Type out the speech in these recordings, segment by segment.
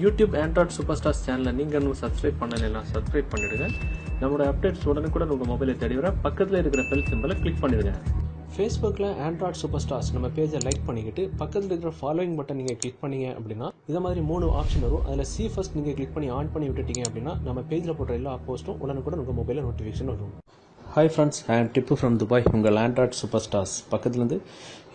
YouTube Android super stars சேனலை நீங்கள் இன்னும் சப்ஸ்கிரைப் பண்ணலைன்னா சப்ஸ்கிரைப் பண்ணிடுங்க. நம்மளோட அப்டேட்ஸ் உடனுக்குடன் உங்கள் மொபைலை தேடி வர பக்கத்தில் இருக்கிற பெல் சிம்பலை கிளிக் பண்ணிடுங்க. ஃபேஸ்புக்கில் ஆண்ட்ராய்ட் சூப்பர் ஸ்டார்ஸ் நம்ம பேஜை லைக் பண்ணிக்கிட்டு பக்கத்தில் இருக்கிற ஃபாலோயிங் பட்டன் நீங்கள் கிளிக் பண்ணீங்க அப்படின்னா இதை மாதிரி 3 ஆப்ஷன் வரும். அதில் சி ஃபர்ஸ்ட் நீங்கள் கிளிக் பண்ணி ஆன் பண்ணி விட்டுட்டீங்க அப்படின்னா நம்ம பேஜில் போடுற எல்லா போஸ்ட்டும் உடனுக்குடன் உங்கள் மொபைலில் நோட்டிஃபிகேஷன் வரும். ஹாய் ஃப்ரெண்ட்ஸ், ஐ ஆம் டிப்பு ஃப்ரம் துபாய், உங்கள் ஆண்ட்ராய்ட் சூப்பர் ஸ்டார்ஸ் பக்கத்துலேருந்து.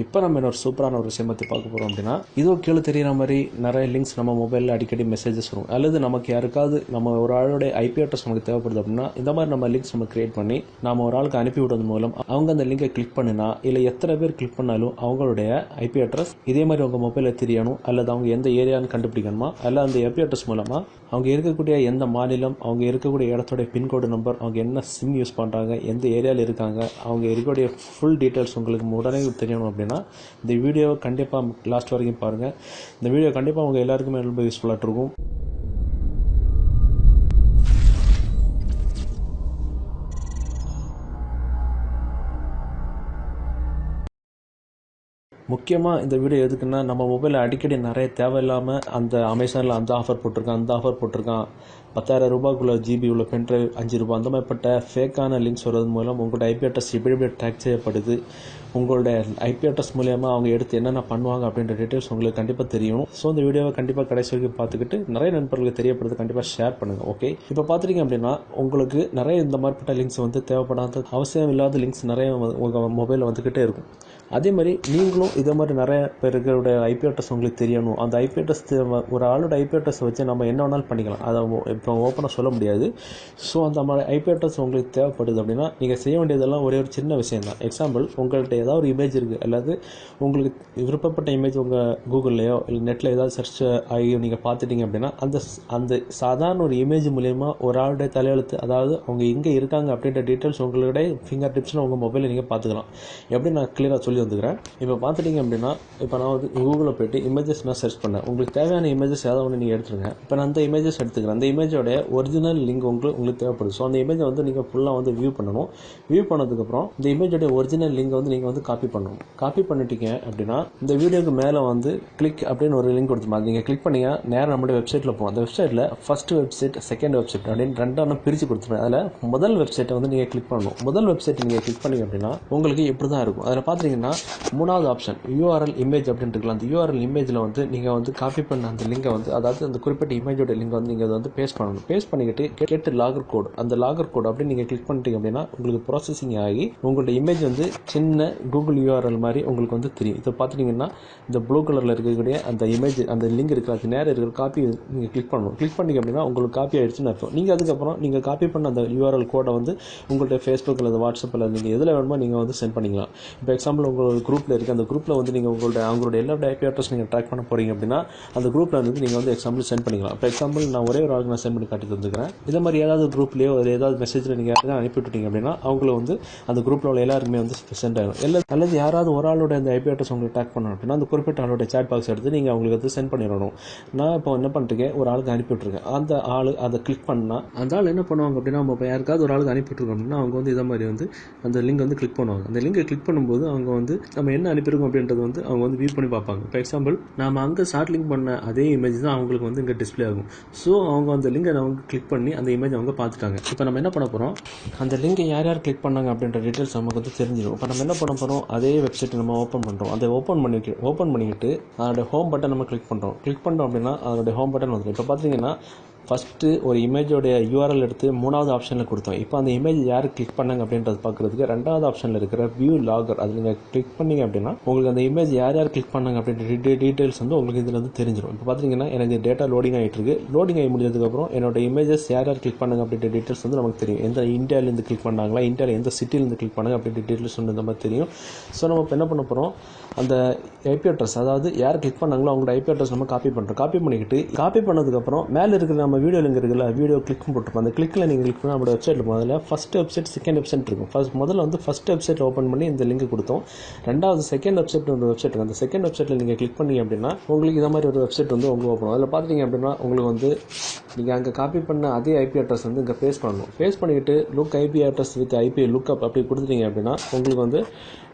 இப்போ நம்ம இன்னொரு சூப்பரான ஒரு விஷயம் பற்றி பார்க்க போகிறோம். அப்படின்னா இதோ கீழே தெரிகிற மாதிரி நிறைய லிங்க்ஸ் நம்ம மொபைலில் அடிக்கடி மெசேஜஸ் வரும். அல்லது நமக்கு யாருக்காவது நம்ம ஒரு ஆளுடைய ஐபி அட்ரஸ் நமக்கு தேவைப்படுது அப்படின்னா இந்த மாதிரி நம்ம லிங்க்ஸ் நம்ம கிரியேட் பண்ணி நம்ம ஒரு ஆளுக்கு அனுப்பி விடுறது மூலம் அவங்க அந்த லிங்கை கிளிக் பண்ணினா இல்லை எத்தனை பேர் கிளிக் பண்ணாலும் அவங்களுடைய ஐபி அட்ரஸ் இதே மாதிரி உங்கள் மொபைலில் தெரியணும். அல்லது அவங்க எந்த ஏரியான்னு கண்டுபிடிக்கணுமா, அல்ல அந்த ஐபி அட்ரஸ் மூலமாக அவங்க இருக்கக்கூடிய எந்த மாநிலம், அவங்க இருக்கக்கூடிய இடத்தோடைய பின்கோடு நம்பர், அவங்க என்ன சிம் யூஸ் பண்ணுறாங்க, எந்த ஏரியாவில் இருக்காங்க, அவங்க இருக்கக்கூடிய ஃபுல் டீட்டெயில்ஸ் உங்களுக்கு உடனே தெரியணும் அப்படின்னா இந்த வீடியோவை கண்டிப்பாக லாஸ்ட் வரைக்கும் பாருங்கள். இந்த வீடியோ கண்டிப்பாக அவங்க எல்லாருக்குமே ரொம்ப யூஸ்ஃபுல்லாக இருக்கும். முக்கியமாக இந்த வீடியோ எதுக்குன்னா, நம்ம மொபைலில் அடிக்கடி நிறைய தேவையில்லாமல் அந்த அமேசானில் அந்த ஆஃபர் போட்டிருக்கான் 10,000 ரூபாய்க்குள்ள ஜிபி உள்ள பென்ட்ரைவ் 5 ரூபாய், அந்த மாதிரிப்பட்ட ஃபேக்கான லிங்க்ஸ் வருவது மூலம் உங்களோட ஐபி அட்ரஸ் எப்படி ட்ராக் செய்யப்படுது, உங்களோட ஐபி அட்ரஸ் மூலயமா அவங்க எடுத்து என்னென்ன பண்ணுவாங்க அப்படின்ற டீட்டெயில்ஸ் உங்களுக்கு கண்டிப்பாக தெரியும். ஸோ இந்த வீடியோவை கண்டிப்பாக கடைசி வரைக்கும் பார்த்துக்கிட்டு நிறைய நண்பர்களுக்கு தெரியப்படுறது கண்டிப்பாக ஷேர் பண்ணுங்கள். ஓகே, இப்போ பார்த்துட்டீங்க அப்படின்னா உங்களுக்கு நிறைய இந்த மாதிரிப்பட்ட லிங்க்ஸ் தேவைப்படாத அவசியம் இல்லாத லிங்க்ஸ் நிறைய உங்கள் மொபைலில் வந்துக்கிட்டே இருக்கும். அதே மாதிரி நீங்களும் இதே மாதிரி நிறைய பேருடைய ஐபி அட்ரஸ் உங்களுக்கு தெரியணும். அந்த ஐபி அட்ரஸ் ஒரு ஆளோட ஐபி அட்ரஸ் வச்சு நம்ம என்ன வேணாலும் பண்ணிக்கலாம், அதை இப்போ ஓப்பனாக சொல்ல முடியாது. ஸோ அந்த மாதிரி ஐபி அட்ரஸ் உங்களுக்கு தேவைப்படுது அப்படின்னா நீங்கள் செய்ய வேண்டியதெல்லாம் ஒரே ஒரு சின்ன விஷயம் தான். எக்ஸாம்பிள், உங்கள்கிட்ட ஏதாவது ஒரு இமேஜ் இருக்குது, அல்லது உங்களுக்கு விருப்பப்பட்ட இமேஜ் உங்கள் கூகுள்லையோ இல்லை நெட்டில் ஏதாவது சர்ச் ஆகி நீங்கள் பார்த்துட்டீங்க அப்படின்னா அந்த சாதாரண ஒரு இமேஜ் மூலயமா ஒரு ஆளுடைய தலையெழுத்து, அதாவது அவங்க எங்கே இருக்காங்க அப்படின்ற டீட்டெயில்ஸ் உங்களுடைய ஃபிங்கர் டிப்ஸில் உங்கள் மொபைலில் நீங்கள் பார்த்துக்கலாம். எப்படி நான் கிளியராக சொல்லி வந்துக்கிறேன். இப்போ பார்த்துட்டீங்க அப்படின்னா இப்போ நான் வந்து கூகுளில் போய்ட்டு இமேஜஸ் நான் சர்ச் பண்ணேன். உங்களுக்கு தேவையான இமேஜஸ் ஏதாவது ஒன்று நீங்கள் எடுத்துருங்க. இப்போ நான் அந்த இமேஜஸ் எடுத்துக்கிறேன். அந்த இமேஜோடைய ஒரிஜினல் லிங்க் உங்களுக்கு தேவைப்படுது. ஸோ அந்த இமேஜை வந்து நீங்கள் ஃபுல்லாக வந்து வியூ பண்ணணும். வியூ பண்ணதுக்கப்புறம் இந்த இமேஜோடைய ஒரிஜினல் லிங்க் வந்து நீங்கள் வந்து காப்பி பண்ணணும். காப்பி பண்ணிட்டீங்க அப்படின்னா இந்த வீடியோக்கு மேலே வந்து கிளிக் அப்படின்னு ஒரு லிங்க் கொடுத்துருமா, நீங்கள் கிளிக் பண்ணிங்க நேரம் நம்மளுடைய வெப்சைட்டில் போகும். அந்த வெப்சைட்டில் ஃபர்ஸ்ட் வெப்சைட், செகண்ட் வெப்சைட் அப்படின்னு ரெண்டான பிரித்து கொடுத்துருவேன். அதில் முதல் வெப்சைட்டை வந்து நீங்கள் கிளிக் பண்ணணும். முதல் வெப்சைட் நீங்கள் கிளிக் பண்ணிங்க அப்படின்னா உங்களுக்கு இப்படி தான் இருக்கும். அதில் பார்த்தீங்கன்னா 3வது ஆப்ஷன் யூஆர்எல் இமேஜ் அப்படின்னு இருக்கலாம். அந்த யூஆர்எல் இமேஜில் வந்து நீங்கள் வந்து காப்பி பண்ண அந்த லிங்கை வந்து, அதாவது அந்த குறிப்பிட்ட இமேஜோட லிங்க் வந்து நீங்கள் வந்து பேஸ்ட் பண்ணணும். பேஸ்ட் பண்ணிக்கிட்டு கேட்டு லாகர் கோட், அந்த லாகர் கோட் அப்படின்னு நீங்கள் கிளிக் பண்ணிட்டீங்க அப்படின்னா உங்களுக்கு ப்ராசஸிங் ஆகி உங்களோட இமேஜ் வந்து சின்ன கூகுள் யூஆர்எல் மாதிரி உங்களுக்கு வந்து தெரியும். இதை பார்த்துட்டிங்கன்னா இந்த ப்ளூ கலரில் இருக்கக்கூடிய அந்த இமேஜ், அந்த லிங்க் இருக்கிற அது நேரம் இருக்கிற காப்பி நீங்கள் கிளிக் பண்ணணும். கிளிக் பண்ணிங்க அப்படின்னா உங்களுக்கு காப்பி ஆகிடுச்சுன்னு அர்த்தம். நீங்கள் அதுக்கப்புறம் நீங்கள் காப்பி பண்ண அந்த யூஆர்எல் கோடை வந்து உங்கள்கிட்ட ஃபேஸ்புக் அல்லது வாட்ஸ்அப்பில் நீங்கள் எதில் வேணுமோ நீங்கள் வந்து சென்ட் பண்ணிக்கலாம். இப்போ எக்ஸாம்பிள் உங்கள் குரூப்பில் இருக்குது, அந்த குரூப்பில் வந்து நீங்கள் அவங்களோட எல்லா ஐபி அட்ரஸ் நீங்கள் ட்ராக் பண்ண போகிறீங்க அப்படின்னா அந்த குரூப்பில் வந்து நீங்கள் வந்து எக்ஸாம்பிள் சென்ட் பண்ணிக்கலாம். இப்போ எக்ஸாம்பிள் நான் ஒரே ஒரு ஆளுக்கு நான் சென்ட் பண்ணி காட்டி தந்துக்கிறேன். இதே மாதிரி ஏதாவது குரூப்லேயோ ஏதாவது மெசேஜில் நீங்கள் யாராவது அனுப்பிவிட்டீங்க அப்படின்னா அவங்கள வந்து அந்த குரூப்பில் உள்ள எல்லாருக்குமே வந்து சென்ட் ஆகிடும். அல்லது யாராவது ஒரு ஆளோட அந்த ஐபி அட்ரஸ் உங்களுக்கு ட்ராக் பண்ணணும் அப்படின்னா அந்த குறிப்பிட்ட ஆளோட சேட் பாக்ஸ் எடுத்து நீங்கள் அவங்களுக்கு வந்து சென்ட் பண்ணிடணும். நான் இப்போ என்ன பண்ணிருக்கேன், ஒரு ஆளுக்கு அனுப்பிவிட்ருக்கேன். அந்த ஆள் அதை கிளிக் பண்ணால் அந்த ஆள் என்ன பண்ணுவாங்க அப்படின்னா, நம்ம இப்போ யாருக்காவது ஒரு ஆளுக்கு அனுப்பிவிட்ருக்கோம் அப்படின்னா அவங்க வந்து இதை மாதிரி வந்து அந்த லிங்க் வந்து கிளிக் பண்ணுவாங்க. அந்த லிங்கை கிளிக் பண்ணும்போது அவங்க வந்து நம்ம என்ன அனுப்பியிருக்கோம் அப்படின்றது வந்து அவங்க வந்து வியூ பண்ணி பார்ப்பாங்க. இப்போ எக்ஸாம்பிள் நம்ம அங்கே ஷார்ட் லிங்க் பண்ண அதே இமேஜ் தான் அவங்களுக்கு வந்து இங்கே டிஸ்பிளே ஆகும். ஸோ அவங்க அந்த லிங்கை அவங்க கிளிக் பண்ணி அந்த இமேஜ் அவங்க பார்த்துட்டாங்க. இப்போ நம்ம என்ன பண்ண போகிறோம், அந்த லிங்கை யார் கிளிக் பண்ணாங்க அப்படின்ற டீட்டெயில்ஸ் நமக்கு வந்து தெரிஞ்சிடும். இப்போ நம்ம என்ன பண்ண போகிறோம், அதே வெப்சைட் நம்ம ஓப்பன் பண்ணுறோம். அதை ஓப்பன் பண்ணிக்கிட்டு அதோட ஹோம் பட்டன் நம்ம கிளிக் பண்ணுறோம் அப்படின்னா அதோட ஹோம் பட்டன் வந்துடும். இப்போ பார்த்தீங்கன்னா ஃபஸ்ட்டு ஒரு இமேஜோடைய யூஆர்எல் எடுத்து 3வது ஆப்ஷனில் கொடுத்தோம். இப்போ அந்த இமேஜ் யார் கிளிக் பண்ணாங்க அப்படின்றது பார்க்குறதுக்கு 2வது ஆப்ஷனில் இருக்கிற வியூ லாகர் அது நீங்கள் கிளிக் பண்ணிங்க அப்படின்னா உங்களுக்கு அந்த இமேஜ் யார் கிளிக் பண்ணாங்க அப்படின்ற டீட்டெயில்ஸ் வந்து உங்களுக்கு இதில் வந்து தெரிஞ்சிடும். இப்போ பார்த்தீங்கன்னா எனக்கு டேட்டா லோடிங் ஆகிட்டு இருக்கு. லோடிங் ஆகி முடிஞ்சதுக்கப்புறம் என்னோட இமேஜஸ் யார் கிளிக் பண்ணாங்க அப்படின்ற டீட்டெயில்ஸ் வந்து நமக்கு தெரியும். எந்த இந்தியாவிலேருந்து கிளிக் பண்ணாங்களா, இந்தியாவில் எந்த சிட்டிலேருந்து கிளிக் பண்ணாங்க அப்படின்ற டீட்டெயில்ஸ் வந்து இந்த மாதிரி தெரியும். ஸோ நம்ம இப்போ என்ன பண்ண போகிறோம், அந்த ஐபி அட்ரஸ், அதாவது யார் கிளிக் பண்ணாங்களோ அவங்களோட ஐபி அட்ரஸ் நம்ம காப்பி பண்ணுறோம். காப்பி பண்ணதுக்கப்புறம் மேலே இருக்கிற நம்ம வீடியோ லிங்க் இருக்குல்ல, வீடியோ கிளிக் போட்டுருப்போம். அந்த கிளிக்கில் நீங்கள் கிளிக் பண்ணால் நம்மளோட வெப்சைட்டில் போகும். அதில் ஃபஸ்ட் வெப்சைட், செகண்ட் வெப்சைட் இருக்கும். முதல்ல வந்து ஃபஸ்ட் வெப்சைட் ஓப்பன் பண்ணி இந்த லிங்க் கொடுத்தோம். 2வது செகண்ட் வெப்சைட் ஒரு வெப்சைட் இருக்குது. அந்த செகண்ட் வெப்சைட்டில் நீங்கள் கிளிக் பண்ணீங்க அப்படின்னா உங்களுக்கு இதை மாதிரி ஒரு வெப்சைட் வந்து உங்களுக்கு ஓப்பன். அதில் பார்த்துட்டீங்க அப்படின்னா உங்களுக்கு வந்து நீங்கள் அங்கே காப்பி பண்ண அதே ஐபி அட்ரஸ் வந்து இங்கே பேஸ்ட் பண்ணணும். பேஸ்ட் பண்ணிக்கிட்டு look IP address with IP lookup அப்படி கொடுத்துட்டீங்க அப்படின்னா உங்களுக்கு வந்து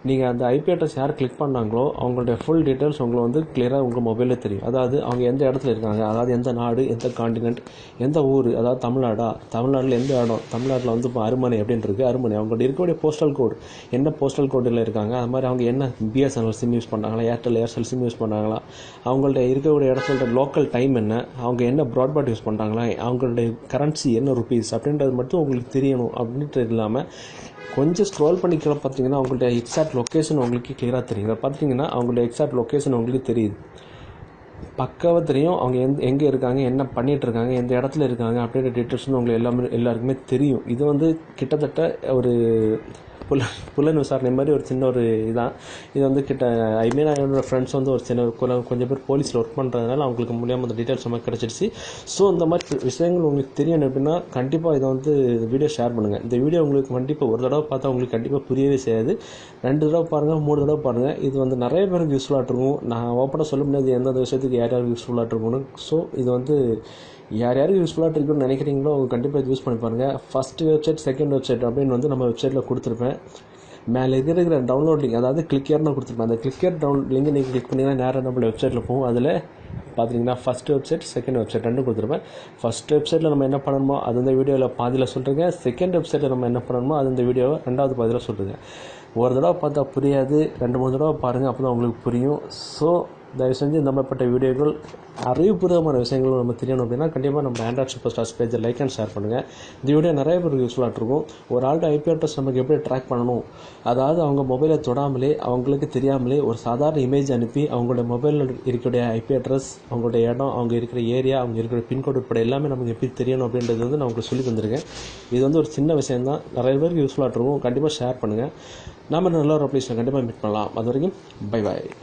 நீங்கள் அந்த ஐபி அட்ரஸ் யார் கிளிக் பண்ணாங்களோ பண்ணுறாங்களோ அவங்களுடைய ஃபுல் டீட்டெயில்ஸ் உங்களை வந்து கிளியராக உங்கள் மொபைலில் தெரியும். அதாவது அவங்க எந்த இடத்துல இருக்காங்க, அதாவது எந்த நாடு, எந்த காண்டினென்ட், எந்த ஊர், அதாவது தமிழ்நாட்டில் எந்த இடம், தமிழ்நாட்டில் வந்து இப்போ அருமனை அப்படின்னு இருக்குது, அருமனை அவங்கள்ட்ட இருக்கக்கூடிய போஸ்டல் கோடு, என்ன போஸ்டல் கோடில் இருக்காங்க, அது மாதிரி அவங்க என்ன பிஎஸ்என்எல் சிம் யூஸ் பண்ணுறாங்களா, ஏர்செல் சிம் யூஸ் பண்ணுறாங்களா, அவங்கள்ட்ட இருக்கக்கூடிய இடத்துல லோக்கல் டைம் என்ன, அவங்க என்ன ப்ராட்பேண்ட் யூஸ் பண்ணுறாங்களா, அவங்களுடைய கரன்சி என்ன ருபீஸ் அப்படின்றது மட்டும் உங்களுக்கு தெரியணும். அப்படின்றது இல்லாமல் கொஞ்சம் ஸ்க்ரோல் பண்ணிக்கிற பார்த்தீங்கன்னா அவங்கள்ட்ட எக்ஸாக்ட் லொக்கேஷன் உங்களுக்கு கிளியராக தெரியும். இதை பார்த்தீங்கன்னா அவங்களோட எக்ஸாக்ட் லொக்கேஷன் உங்களுக்கு தெரியுது, பக்காவாக தெரியும். அவங்க எங்கே இருக்காங்க, என்ன பண்ணிகிட்டு இருக்காங்க, எந்த இடத்துல இருக்காங்க அப்படின்ற டீட்டெயில்ஸ் உங்களுக்கு எல்லாருக்குமே தெரியும். இது வந்து கிட்டத்தட்ட ஒரு புலன் விசாரணை மாதிரி ஒரு சின்ன ஒரு இதான். இது வந்து என்னோட ஃப்ரெண்ட்ஸ் வந்து ஒரு சின்ன கொஞ்சம் பேர் போலீஸில் ஒர்க் பண்ணுறதுனால அவங்களுக்கு மூலியமாக அந்த டீட்டெயில்ஸ் நம்ம கிடச்சிருச்சு. ஸோ இந்த மாதிரி விஷயங்கள் உங்களுக்கு தெரியணும் அப்படின்னா கண்டிப்பாக இதை வந்து வீடியோ ஷேர் பண்ணுங்கள். இந்த வீடியோ உங்களுக்கு கண்டிப்பாக ஒரு தடவை பார்த்தா உங்களுக்கு கண்டிப்பாக புரியவே செய்யாது. 2 தடவை பாருங்கள், 3 தடவை பாருங்கள். இது வந்து நிறைய பேருக்கு யூஸ்ஃபுல்லாக இருக்கும். நான் ஓப்பனாக சொல்ல முடியாது எந்தெந்த விஷயத்துக்கு யாருக்கு யூஸ்ஃபுல்லாக இருக்கும்னு. ஸோ இது வந்து யாருக்கு யூஸ்ஃபுல்லாக இருக்குன்னு நினைக்கிறீங்களோ அவங்க கண்டிப்பாக இது யூஸ் பண்ணி பாருங்கள். ஃபஸ்ட்டு வெப்சைட், செகண்ட் வெப்சைட் அப்படின்னு வந்து நம்ம வெப்சைட்டில் கொடுத்துருப்பேன். மேலே இருக்கிற டவுன்லோட் லிங்க், அதாவது கிளிக்கர்னு கொடுத்துருப்பேன். அந்த கிளிக்கர் லிங்கை நீங்கள் கிளிக் பண்ணிங்கன்னா நேராக நம்மளோட வெப்சைட்டில் போகும். அதில் பார்த்தீங்கன்னா ஃபஸ்ட் வெப்சைட், செகண்ட் வெப்சைட் 2 கொடுத்துருப்பேன். ஃபஸ்ட் வெப்சைட்டில் நம்ம என்ன பண்ணணுமோ அது இந்த வீடியோவில் பாதியில் சொல்கிறேங்க. செகண்ட் வெப்சைட்டில் நம்ம என்ன பண்ணணுமோ அது இந்த வீடியோவை 2வது பாதியில் சொல்கிறேன். ஒரு தடவை பார்த்தா புரியாது, 2-3 தடவை பாருங்கள், அப்போ தான் உங்களுக்கு புரியும். ஸோ தயவு செஞ்சு இந்த மாதிரிப்பட்ட வீடியோக்கள் அறிவுபூர்வமான விஷயங்கள் நம்ம தெரியணும் அப்படின்னா கண்டிப்பாக நம்ம ஆண்ட்ராய்ட் சூப்பர் ஸ்டார்ஸ் பேஜை லைக் அண்ட் ஷேர் பண்ணுங்கள். இந்த வீடியோ நிறைய பேருக்கு யூஸ்ஃபுல்லாக இருக்கும். ஒரு ஆள்கிட்ட ஐபி அட்ரஸ் நமக்கு எப்படி ட்ராக் பண்ணணும், அதாவது அவங்க மொபைலை தொடாமலே அவங்களுக்கு தெரியாமலே ஒரு சாதாரண இமேஜ் அனுப்பி அவங்களோட மொபைலில் இருக்கக்கூடிய ஐபி அட்ரஸ், அவங்களுடைய இடம், அவங்க இருக்கிற ஏரியா, அவங்க இருக்கிற பின்கோடு உட்பட எல்லாமே நமக்கு எப்படி தெரியணும் அப்படின்றது வந்து நான் உங்களுக்கு சொல்லி தந்திருக்கேன். இது வந்து ஒரு சின்ன விஷயம் தான், நிறைய பேருக்கு யூஸ்ஃபுல்லாக இருக்கும். கண்டிப்பாக ஷேர் பண்ணுங்கள். நம்ம நல்ல ஒரு அப்ளிகேஷன் கண்டிப்பாக மீட் பண்ணலாம். அது வரைக்கும் பை பாய்.